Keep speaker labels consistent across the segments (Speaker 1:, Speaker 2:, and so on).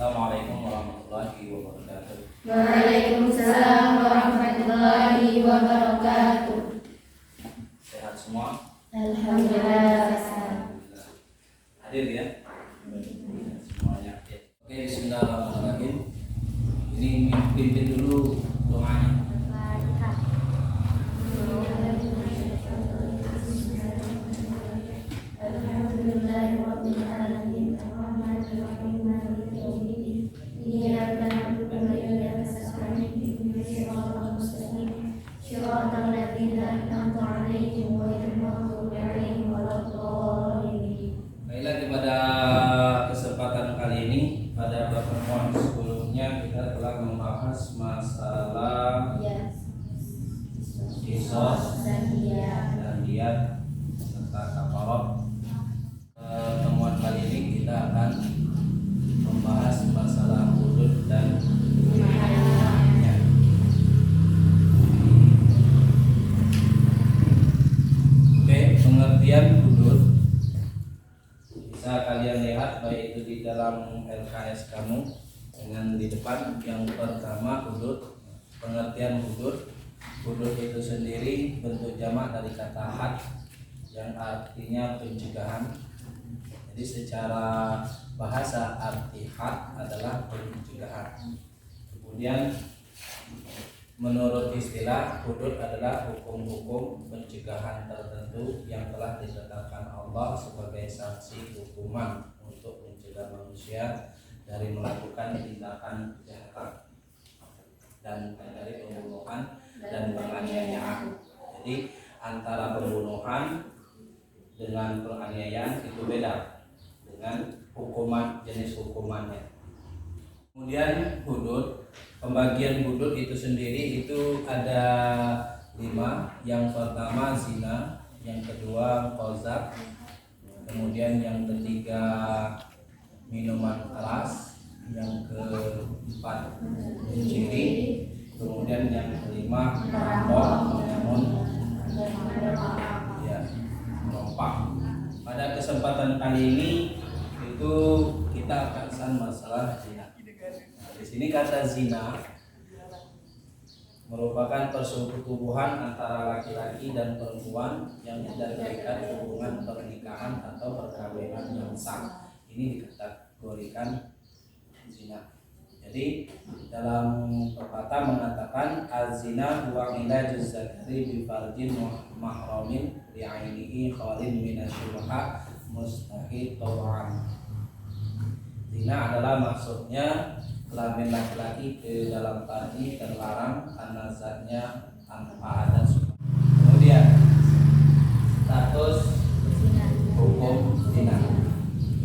Speaker 1: Assalamualaikum warahmatullahi wabarakatuh.
Speaker 2: Waalaikumsalam warahmatullahi wabarakatuh.
Speaker 1: Sehat semua?
Speaker 2: Alhamdulillah.
Speaker 1: Hadir ya? Semuanya. Oke, bismillahirrahmanirrahim. Ini pimpin dulu doanya. Baiklah, pada kesempatan kali ini, pada pertemuan sebelumnya kita telah membahas masalah kisos dan diat serta kafarah. Pertemuan kali ini kita akan membahas masalah hudud dan hukumnya. Oke, pengertian hudud bisa kalian lihat baik itu di dalam LKS kamu dengan di depan. Yang pertama, hudud. Pengertian hudud itu sendiri bentuk jamak dari kata had yang artinya pencegahan. Jadi secara bahasa arti had adalah pencegahan. Kemudian menurut istilah, hudud adalah hukum-hukum pencegahan tertentu yang telah ditetapkan Allah sebagai sanksi hukuman untuk mencegah manusia dari melakukan tindakan kejahatan dan dari pembunuhan dan penganiayaan. Jadi antara pembunuhan dengan penganiayaan itu beda dengan hukuman, jenis hukumannya. Kemudian hudud, pembagian hudud itu sendiri itu ada 5. Yang pertama zina, yang kedua qazaf, kemudian yang ketiga minuman keras, yang keempat mencuri, kemudian yang kelima merampok, merompak. Pada kesempatan kali ini itu kita akan bahas masalah zina. Di sini kata zina merupakan persetubuhan antara laki-laki dan perempuan yang tidak terikat hubungan pernikahan atau perkawinan yang sah. Ini dikategorikan zina. Jadi dalam pepatah mengatakan az-zina huwa ilajuz zakari bi farjin mahramin li'ainihi khalin minasyubha mustahil taw'an. Zina adalah maksudnya kelamin laki-laki ke dalam farji terlarang karena zatnya tanpa ada subhat. Kemudian status hukum zina.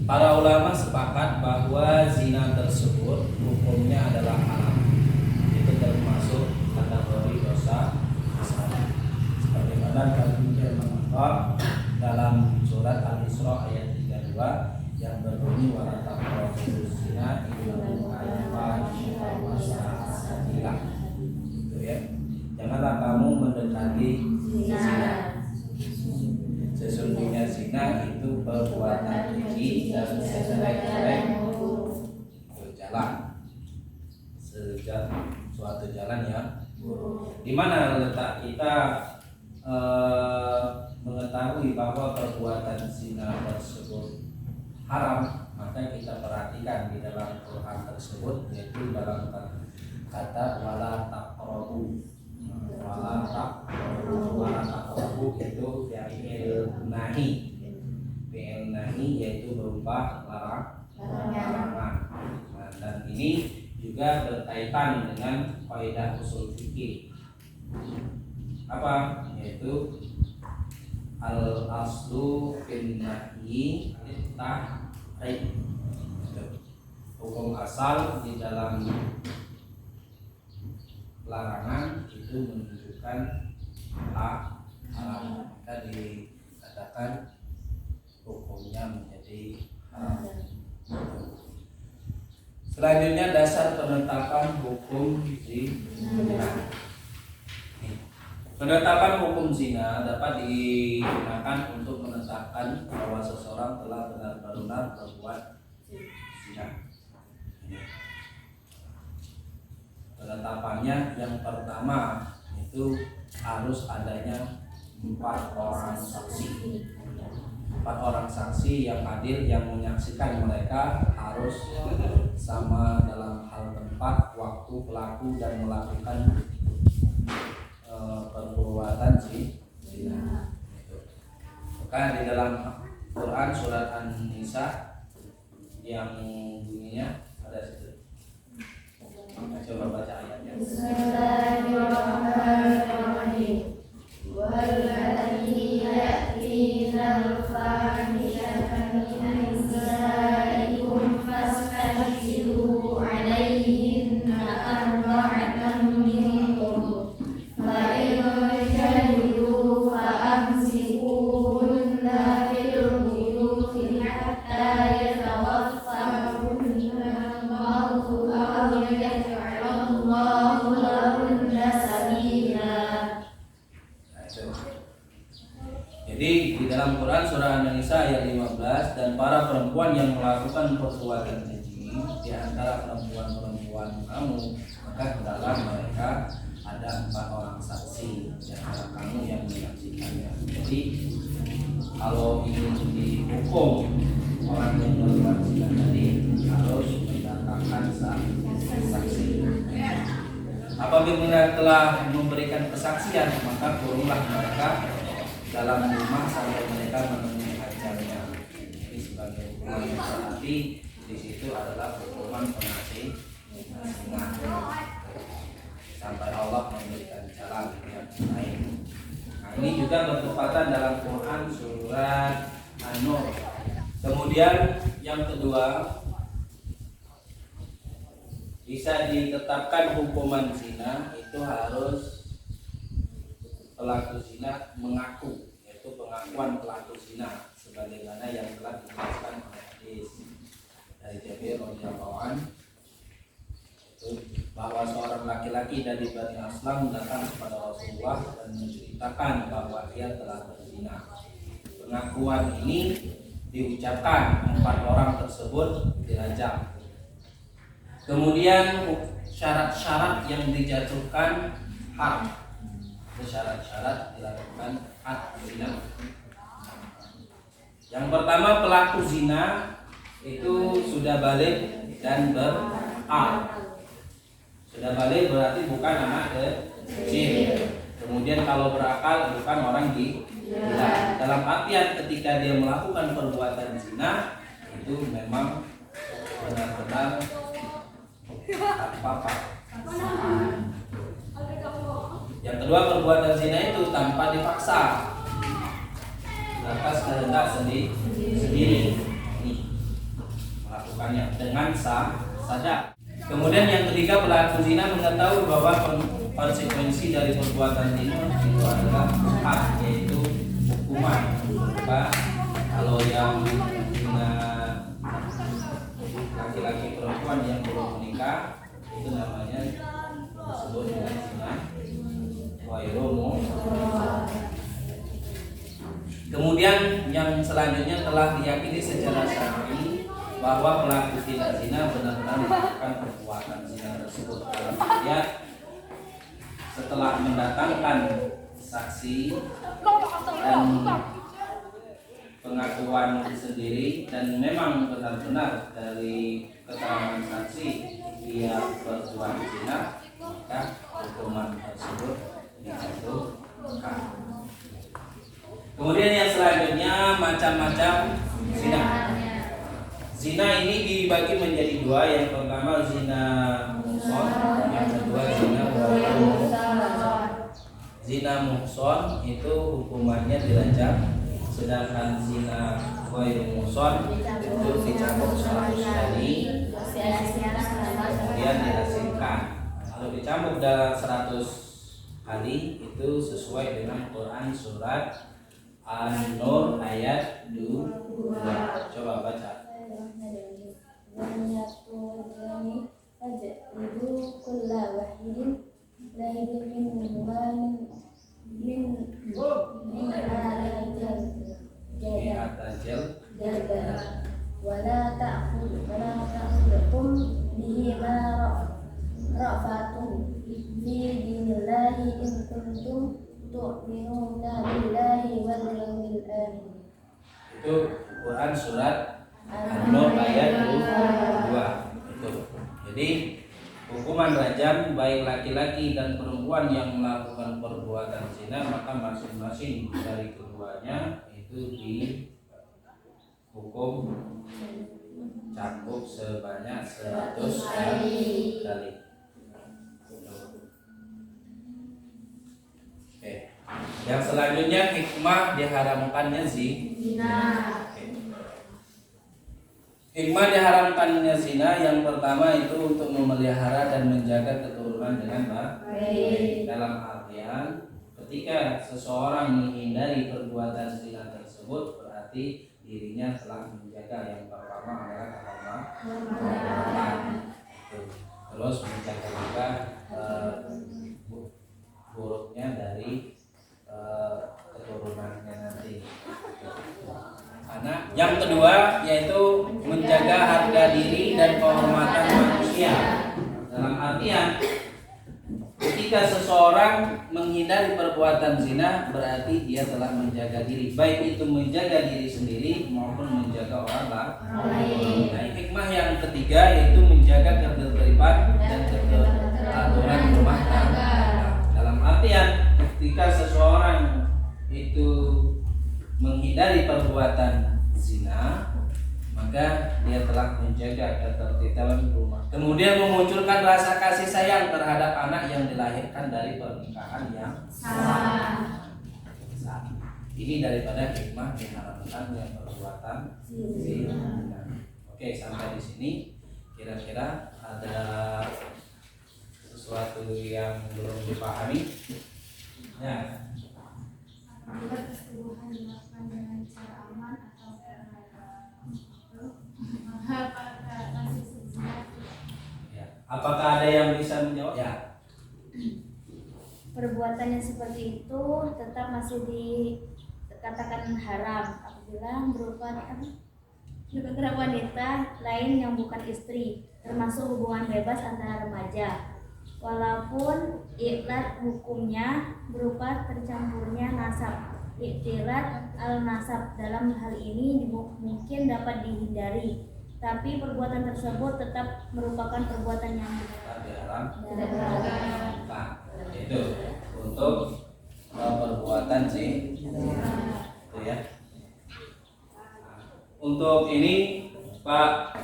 Speaker 1: Para ulama sepakat bahwa zina tersebut hukumnya adalah haram. Itu termasuk kategori dosa besar. Sebagaimana firman Allah dalam surat Al-Isra ayat 32 yang berbunyi wala taqrabuz zina innahu kana fahishan wa sa'a sabila. Itu ya. Janganlah kamu mendekati zina. Sesungguhnya zina itu perbuatan keji dan sejelek-jelek jalan, suatu jalan yang buruk. Di mana letak kita mengetahui bahwa perbuatan zina tersebut haram, maka kita perhatikan di dalam Quran tersebut, yaitu dalam kata wala taqrabu. Wala taqrabu itu fi'il nahi. Fi'il nahi yaitu berupa larangan. Nah, dan ini juga berkaitan dengan kaidah usul fikih. Apa? Yaitu al aslu fin nahyi tahrim. Hukum asal di dalam larangan itu menunjukkan haram, maka dikatakan hukumnya menjadi haram. Selanjutnya dasar penetapan hukum zina. Penetapan hukum zina dapat digunakan untuk menetapkan bahwa seseorang telah benar-benar berbuat zina. Penetapannya yang pertama itu harus adanya 4 orang saksi. 4 orang saksi yang hadir yang menyaksikan mereka harus sama dalam hal tempat, waktu, pelaku dan melakukan perbuatan zina. Maka di dalam Quran surat An-Nisa yang bunyinya ada situ. Coba baca ayatnya.
Speaker 2: Bismillahirrahmanirrahim. Walladzina ya'tinal fahishata min nisaikum fastahsidu 'alaihinna arba'atan minkum. Fa in shahidu fa amsikuhunna fil buyuti hatta yatawaffahunna al-mautu aw yaj'alallahu lahunna sabila.
Speaker 1: Jadi di dalam Quran surah An-Nisa ayat 15, dan para perempuan yang melakukan perbuatan keji di antara perempuan-perempuan kamu, maka hendaklah mereka ada 4 orang saksi di antara kamu yang menyaksikannya. Jadi kalau ingin dihukum orang yang melakukan zina tadi harus mendatangkan saksi. Apabila telah memberikan kesaksian, maka kurunglah mereka dalam rumah sampai mereka menemui ajalnya. Ini sebagai hukuman, berarti di situ adalah hukuman pengasih sampai Allah memberikan jalan yang lain. Nah, ini juga bertepatan dalam Quran surat An-Nur. Kemudian yang kedua, bisa ditetapkan hukuman zina itu harus pelaku zina mengaku, yaitu pengakuan pelaku zina sebagaimana yang telah dijelaskan oleh hadis dari Jabir radhiyallahu anhu, bahwa seorang laki-laki dari Bani Aslam datang kepada Rasulullah dan menceritakan bahwa dia telah berzina. Pengakuan ini diucapkan, 4 orang tersebut dirajam. Kemudian syarat-syarat yang dijatuhkan had, syarat-syarat dilakukan had zina. Yang pertama, pelaku zina itu sudah balik dan berakal. Sudah balik berarti bukan anak kecil. Kemudian kalau berakal bukan orang gila. Dalam artian ketika dia melakukan perbuatan zina itu memang benar-benar tanpa paksaan. Yang kedua, perbuatan zina itu tanpa dipaksa, atas kehendak sendiri melakukannya dengan sadar. Kemudian yang ketiga, pelaku zina mengetahui bahwa konsekuensi dari perbuatan zina itu adalah had, yaitu hukuman. Maka kalau yang zina laki-laki perempuan yang belum menikah itu namanya disebut dengan zina wairomo. Kemudian yang selanjutnya telah diyakini secara syar'i bahwa pelaku tidak zina benar-benar melakukan perbuatan zina tersebut. Dalam artian setelah mendatangkan saksi dan pengakuan sendiri dan memang benar-benar dari keterangan saksi dia berbuat zina, maka hukuman tersebut dijatuhkan. Kemudian yang selanjutnya macam-macam zina. Zina ini dibagi menjadi 2. Yang pertama zina muhson, yang kedua zina wairomo. Zina muhson itu hukumannya dirajam, sedangkan zina wairomo itu dicambuk 100 kali kemudian dihasilkan. Kalau dicambuk dalam 100 kali itu sesuai dengan Quran surat An-Nur ayat 2. Coba baca.
Speaker 2: ولا تأخذكم بهما رأفة في دين الله إن كنتم تؤمنون بالله واليوم الآخر.
Speaker 1: Itu Quran surat An-Nur ayat 22. Itu. Jadi hukuman rajam baik laki-laki dan perempuan yang melakukan perbuatan zina, maka masing-masing dari keduanya itu dihukum cambuk sebanyak 100 kali. Oke. Yang selanjutnya hikmah diharamkannya zina. Hikmah diharamkannya zina yang pertama itu untuk memelihara dan menjaga keturunan dengan baik. Dalam artian ketika seseorang menghindari perbuatan zina tersebut berarti dirinya telah menjaga yang pertama adalah kehormatan. Terus menjaga juga buruknya dari keturunannya nanti. Karena yang kedua yaitu menjaga harga diri dan kehormatan manusia. Dalam artian ketika seseorang menghindari perbuatan zina berarti dia telah menjaga diri, baik itu menjaga diri sendiri maupun menjaga orang lain. Nah, hikmah yang ketiga yaitu menjaga ketertiban dan keteraturan rumah tangga. Dalam artian ketika seseorang itu menghindari perbuatan zina, maka dia telah menjaga ketertiban rumah. Kemudian memunculkan rasa kasih sayang terhadap anak yang dilahirkan dari pernikahan yang sah. Ini daripada hikmah diharamkan yang perbuatan zina. Oke, sampai di sini kira-kira ada sesuatu yang belum dipahami? Ya.
Speaker 2: Apabila persetubuhan dilakukan dengan cara aman atau apakah masih sesuai?
Speaker 1: Ya. Apakah ada yang bisa menjawab? Ya.
Speaker 2: Perbuatan yang seperti itu tetap masih dikatakan haram apabila berupa wanita lain yang bukan istri, termasuk hubungan bebas antara remaja. Walaupun iklat hukumnya berupa tercampurnya nasab, iktilat al-nasab dalam hal ini mungkin dapat dihindari, tapi perbuatan tersebut tetap merupakan perbuatan yang diharamkan.
Speaker 1: Nah, itu untuk perbuatan sih, itu ya. Untuk ini Pak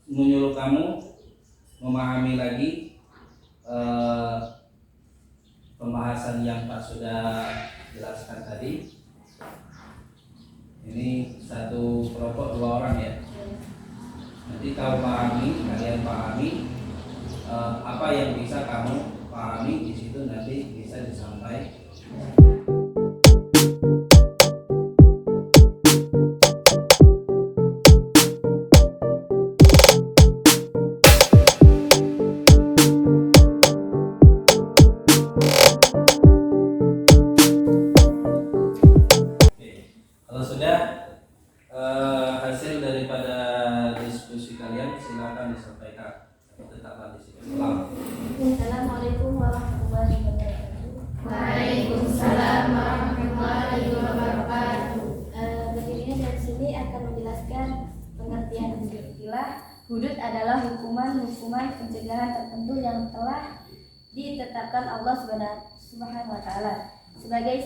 Speaker 1: menyuruh kamu memahami lagi pembahasan yang Pak sudah jelaskan tadi. Ini satu kelompok 2 orang ya. Nanti kalian pahami apa yang bisa kamu pahami di situ nanti bisa disampaikan. Hasil daripada diskusi kalian silakan disampaikan. Tetaplah di sini.
Speaker 2: Assalamualaikum warahmatullahi wabarakatuh.
Speaker 3: Waalaikumsalam warahmatullahi wabarakatuh.
Speaker 2: Berikutnya dari sini akan menjelaskan pengertian istilah. Hudud adalah hukuman pencegahan tertentu yang telah ditetapkan Allah Subhanahu wa taala sebagai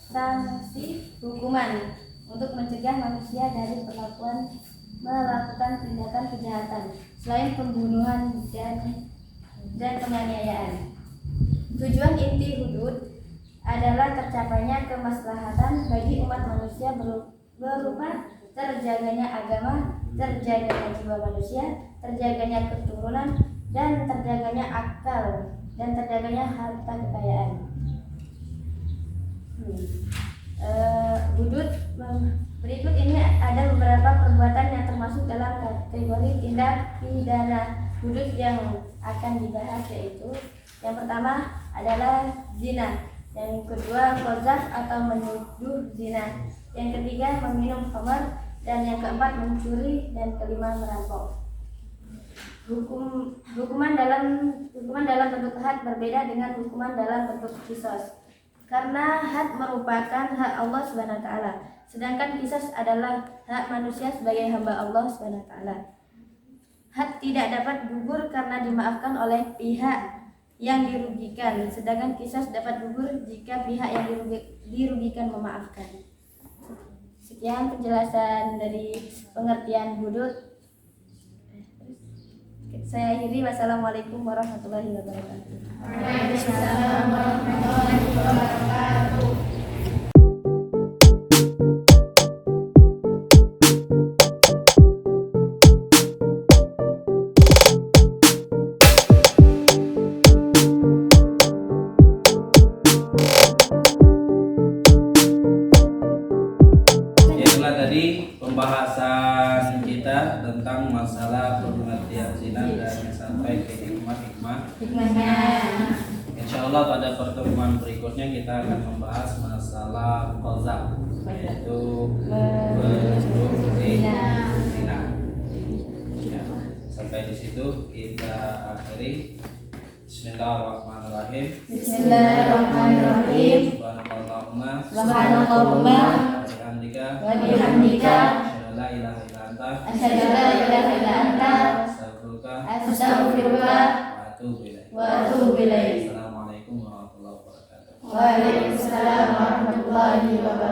Speaker 2: sanksi hukuman untuk mencegah manusia dari melakukan tindakan kejahatan selain pembunuhan dan penganiayaan. Tujuan inti hudud adalah tercapainya kemaslahatan bagi umat manusia berupa terjaganya agama, terjaganya jiwa manusia, terjaganya keturunan, dan terjaganya akal, dan terjaganya harta kekayaan. Hudud berikut ini ada beberapa perbuatan yang termasuk dalam kategori tindak pidana hudud yang akan dibahas, yaitu yang pertama adalah zina, yang kedua qadzaf atau menuduh zina, yang ketiga meminum khamar,
Speaker 4: dan yang keempat mencuri, dan kelima merampok. Hukuman dalam bentuk had berbeda dengan hukuman dalam bentuk kisos. Karena had merupakan hak Allah Subhanahu wa taala, sedangkan kisos adalah hak manusia sebagai hamba Allah Subhanahu wa taala. Had tidak dapat gugur karena dimaafkan oleh pihak yang dirugikan, sedangkan kisos dapat gugur jika pihak yang dirugikan memaafkan. Sekian penjelasan dari pengertian hudud. Saya akhiri. Wassalamualaikum warahmatullahi wabarakatuh.
Speaker 3: Waalaikumsalam warahmatullahi wabarakatuh.
Speaker 1: Itulah tadi pembahasan kita tentang masalah pengertian zina dan sampai ke hikmah-hikmah. Insya Allah pada pertemuan berikutnya kita akan membahas masalah qazaf, yaitu zina. Ya, sampai di situ kita akhiri. Bismillahirrahmanirrahim.
Speaker 4: Bismillahirrahmanirrahim.
Speaker 1: Subhanallahumma
Speaker 4: Wa bihamdika
Speaker 1: la ilaha illa anta
Speaker 4: asyhadu an la ilaha illa anta astaghfiruka
Speaker 1: wa atubu ilaik.
Speaker 4: wa atubu ilaik.
Speaker 1: Assalamualaikum warahmatullahi wabarakatuh.
Speaker 4: Waalaikumsalam warahmatullahi wabarakatuh.